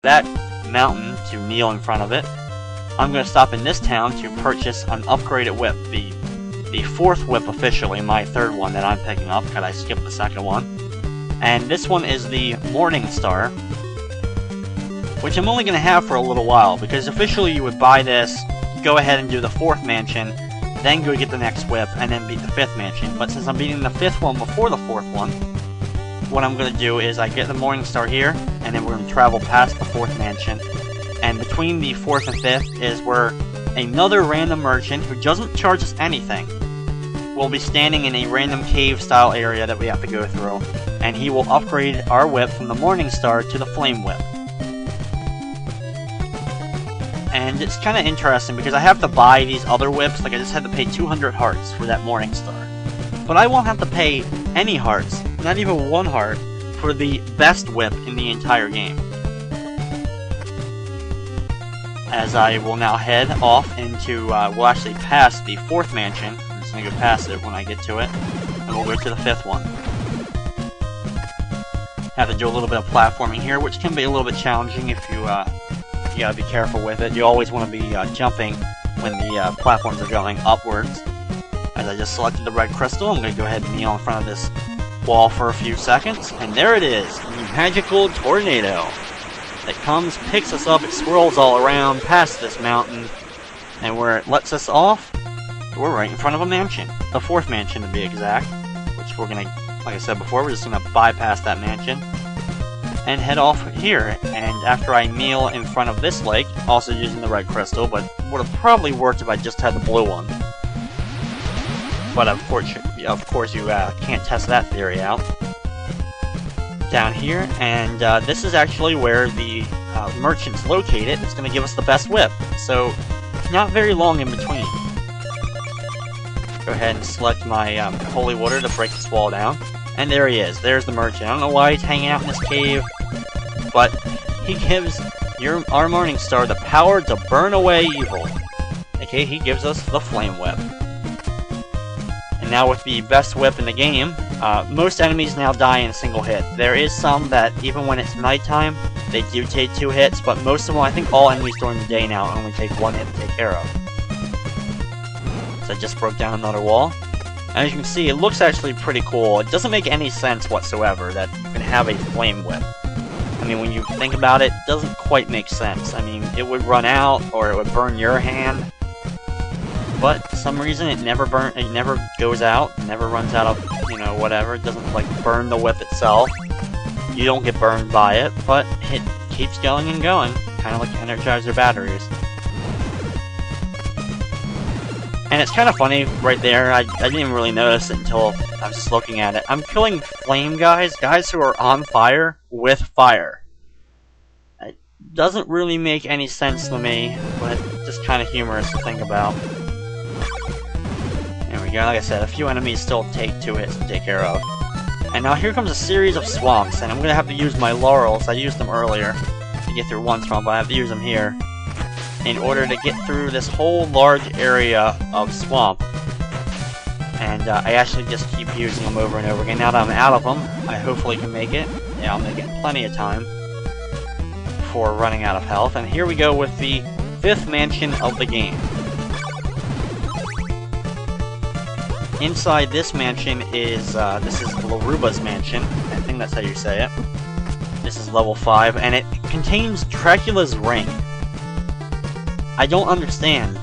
that mountain to kneel in front of it. I'm going to stop in this town to purchase an upgraded whip, the fourth whip officially, my third one that I'm picking up, because I skipped the second one. And this one is the Morningstar, which I'm only going to have for a little while, because officially you would buy this, go ahead and do the fourth mansion, then go get the next whip, and then beat the fifth mansion. But since I'm beating the fifth one before the fourth one, what I'm going to do is I get the Morningstar here, and then we're going to travel past the fourth mansion. And between the fourth and fifth is where another random merchant, who doesn't charge us anything, will be standing in a random cave-style area that we have to go through. And he will upgrade our whip from the Morningstar to the Flame Whip. And it's kind of interesting because I have to buy these other whips, like I just had to pay 200 hearts for that Morningstar. But I won't have to pay any hearts, not even 1 heart, for the best whip in the entire game. As I will now head off into, we'll actually pass the fourth mansion. I'm just going to go past it when I get to it, and we'll go to the fifth one. Have to do a little bit of platforming here, which can be a little bit challenging if you gotta be careful with it. You always want to be jumping when the platforms are going upwards. As I just selected the red crystal, I'm going to go ahead and kneel in front of this wall for a few seconds, and there it is, the magical tornado. It comes, picks us up, it swirls all around past this mountain, and where it lets us off, we're right in front of a mansion. The fourth mansion to be exact, which we're going to, like I said before, we're just going to bypass that mansion and head off here. And after I kneel in front of this lake, also using the red crystal, but would have probably worked if I just had the blue one. But of course you can't test that theory out. Down here, and this is actually where the merchant's located. It's going to give us the best whip, so not very long in between. Go ahead and select my holy water to break this wall down, and there he is. There's the merchant. I don't know why he's hanging out in this cave, but he gives our Morningstar the power to burn away evil. Okay, he gives us the Flame Whip. And now with the best whip in the game, most enemies now die in a single hit. There is some that, even when it's nighttime, they do take 2 hits, but most of them, I think all enemies during the day now only take 1 hit to take care of. So I just broke down another wall. And as you can see, it looks actually pretty cool. It doesn't make any sense whatsoever that you can have a Flame Whip. I mean, when you think about it, it doesn't quite make sense. I mean, it would run out, or it would burn your hand. But for some reason it never goes out, it never runs out of, whatever. It doesn't like burn the whip itself. You don't get burned by it, but it keeps going and going, kind of like Energizer batteries. And it's kind of funny right there, I didn't even really notice it until I was just looking at it. I'm killing flame guys who are on fire with fire. It doesn't really make any sense to me, but it's just kind of humorous to think about. There we go, like I said, a few enemies still take 2 hits to take care of. And now here comes a series of swamps, and I'm going to have to use my laurels. I used them earlier to get through one swamp, but I have to use them here in order to get through this whole large area of swamp. And I actually just keep using them over and over again. Now that I'm out of them, I hopefully can make it. Yeah, I'll make it in plenty of time before running out of health. And here we go with the 5th mansion of the game. Inside this mansion is, this is Laruba's mansion. I think that's how you say it. This is level 5, and it contains Dracula's ring. I don't understand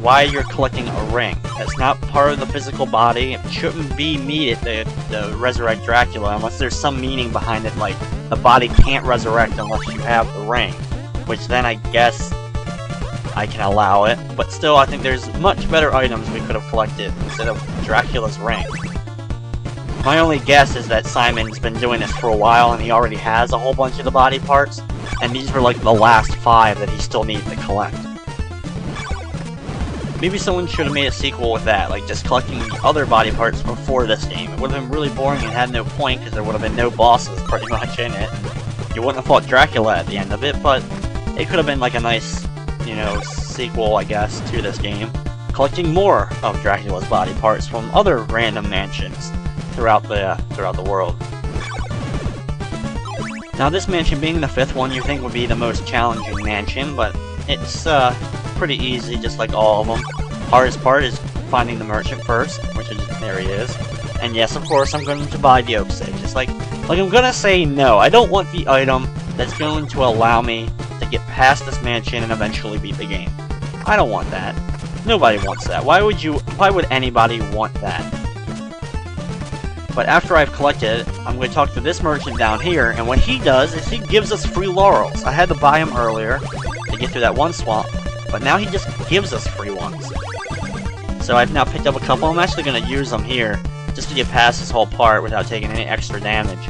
why you're collecting a ring. That's not part of the physical body. It shouldn't be needed to resurrect Dracula unless there's some meaning behind it, like the body can't resurrect unless you have the ring. Which then I guess I can allow it, but still I think there's much better items we could have collected instead of Dracula's ring. My only guess is that Simon's been doing this for a while and he already has a whole bunch of the body parts, and these were like the last 5 that he still needs to collect. Maybe someone should have made a sequel with that, like just collecting the other body parts before this game. It would have been really boring and had no point because there would have been no bosses pretty much in it. You wouldn't have fought Dracula at the end of it, but it could have been like a nice, sequel, I guess, to this game. Collecting more of Dracula's body parts from other random mansions throughout the world. Now this mansion being the 5th one you think would be the most challenging mansion, but it's pretty easy just like all of them. Hardest part is finding the merchant first, which is, there he is. And yes, of course, I'm going to buy the oak stake. Just like I'm gonna say no. I don't want the item that's going to allow me to get past this mansion and eventually beat the game. I don't want that. Nobody wants that. Why would anybody want that? But after I've collected it, I'm going to talk to this merchant down here, and what he does is he gives us free laurels. I had to buy him earlier to get through that one swamp, but now he just gives us free ones. So I've now picked up a couple. I'm actually going to use them here just to get past this whole part without taking any extra damage,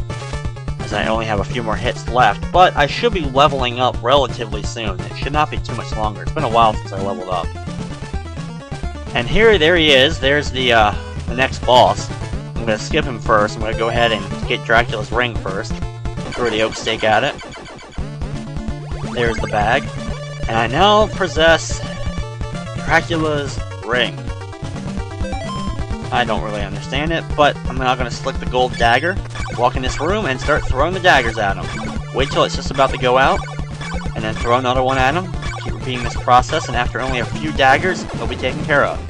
as I only have a few more hits left. But I should be leveling up relatively soon. It should not be too much longer. It's been a while since I leveled up. And there he is. There's the next boss. I'm going to skip him first. I'm going to go ahead and get Dracula's ring first. Throw the oak stake at it. There's the bag. And I now possess Dracula's ring. I don't really understand it, but I'm now going to select the gold dagger, walk in this room, and start throwing the daggers at him. Wait till it's just about to go out, and then throw another one at him. Keep repeating this process, and after only a few daggers, he'll be taken care of.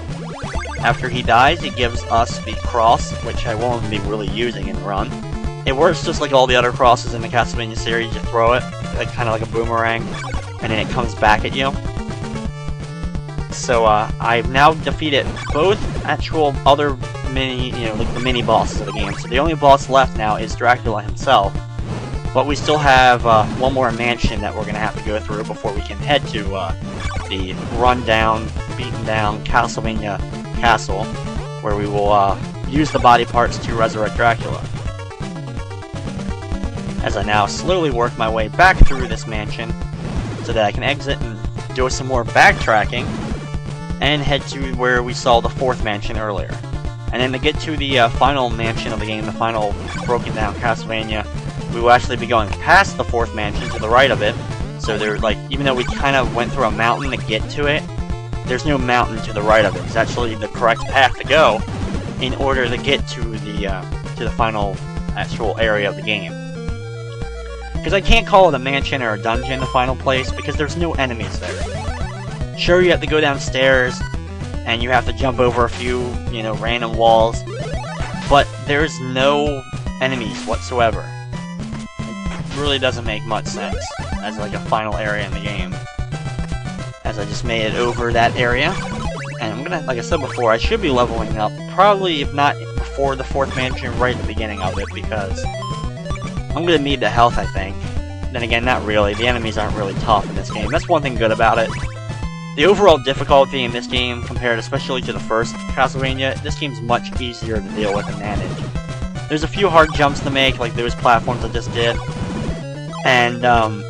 After he dies, he gives us the cross, which I won't be really using in the run. It works just like all the other crosses in the Castlevania series. You throw it, kind of like a boomerang, and then it comes back at you. So I've now defeated both actual other like the mini bosses of the game. So the only boss left now is Dracula himself. But we still have one more mansion that we're going to have to go through before we can head to the run-down, beaten-down Castlevania Castle, where we will use the body parts to resurrect Dracula. As I now slowly work my way back through this mansion, so that I can exit and do some more backtracking, and head to where we saw the 4th mansion earlier. And then to get to the final mansion of the game, the final broken down Castlevania, we will actually be going past the 4th mansion to the right of it. So there, even though we kind of went through a mountain to get to it, there's no mountain to the right of it. It's actually the correct path to go in order to get to the final actual area of the game. Because I can't call it a mansion or a dungeon, the final place, because there's no enemies there. Sure, you have to go downstairs, and you have to jump over a few, random walls, but there's no enemies whatsoever. It really doesn't make much sense as like a final area in the game. As I just made it over that area, and I'm gonna, like I said before, I should be leveling up, probably if not before the 4th mansion, right at the beginning of it, because I'm gonna need the health, I think. Then again, not really. The enemies aren't really tough in this game. That's one thing good about it. The overall difficulty in this game, compared especially to the first Castlevania, this game's much easier to deal with and manage. There's a few hard jumps to make, like those platforms I just did. And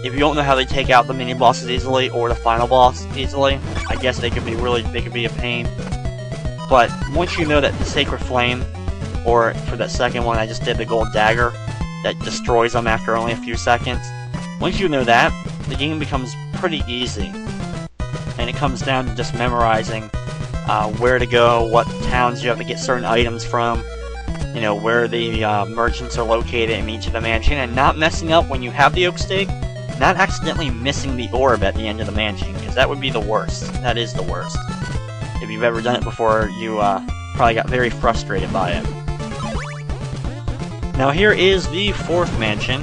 if you don't know how they take out the mini bosses easily or the final boss easily, I guess they could be a pain. But once you know that the Sacred Flame, or for that second one I just did, the gold dagger that destroys them after only a few seconds, once you know that, the game becomes pretty easy. And it comes down to just memorizing where to go, what towns you have to get certain items from, where the merchants are located in each of the mansion, and not messing up when you have the oak stake, not accidentally missing the orb at the end of the mansion, because that would be the worst. That is the worst. If you've ever done it before, you probably got very frustrated by it. Now here is the 4th mansion,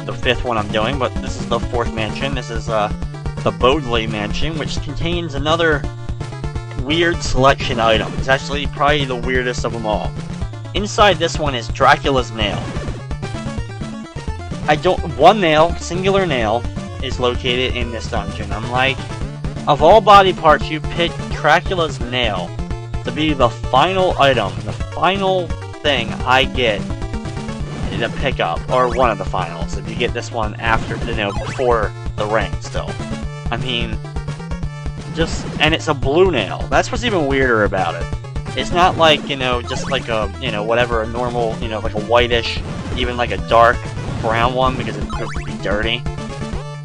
the 5th one I'm doing, but this is the 4th mansion. This is the Bodley mansion, which contains another weird selection item. It's actually probably the weirdest of them all. Inside this one is Dracula's Nail. One nail, singular nail, is located in this dungeon. I'm like, of all body parts, you pick Dracula's Nail to be the final item, the final thing I get to pick up, or one of the finals, if you get this one after, before the ring still. I mean, and it's a blue nail. That's what's even weirder about it. It's not like, just like a, whatever, a normal, like a whitish, even like a dark brown one, because it could be dirty.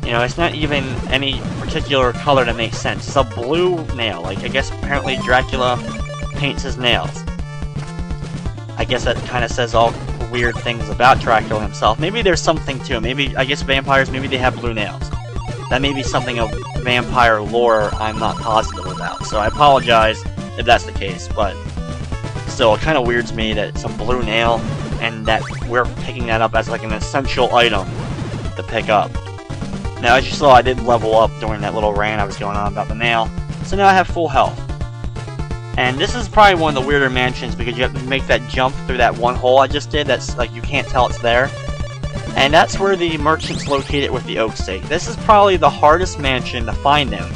It's not even any particular color that makes sense. It's a blue nail. Like, I guess apparently Dracula paints his nails. I guess that kind of says all weird things about Dracula himself. Maybe there's something to it. Maybe, I guess vampires, maybe they have blue nails. That may be something of vampire lore I'm not positive about. So I apologize if that's the case, but still, it kind of weirds me that it's a blue nail and that we're picking that up as like an essential item to pick up. Now, as you saw, I did level up during that little rant I was going on about the nail, so now I have full health. And this is probably one of the weirder mansions because you have to make that jump through that one hole I just did that's like you can't tell it's there. And that's where the merchant's located with the oak stake. This is probably the hardest mansion to find him,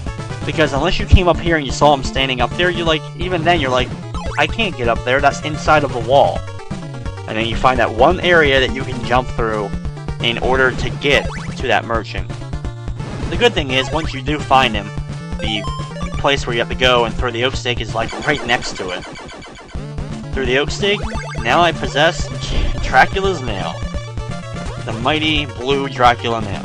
because unless you came up here and you saw him standing up there, you're like, even then you're like, I can't get up there, that's inside of the wall. And then you find that one area that you can jump through in order to get to that merchant. The good thing is, once you do find him, the place where you have to go and throw the oak stake is like right next to it. Through the oak stake, now I possess Dracula's Nail. The mighty blue Dracula Nail.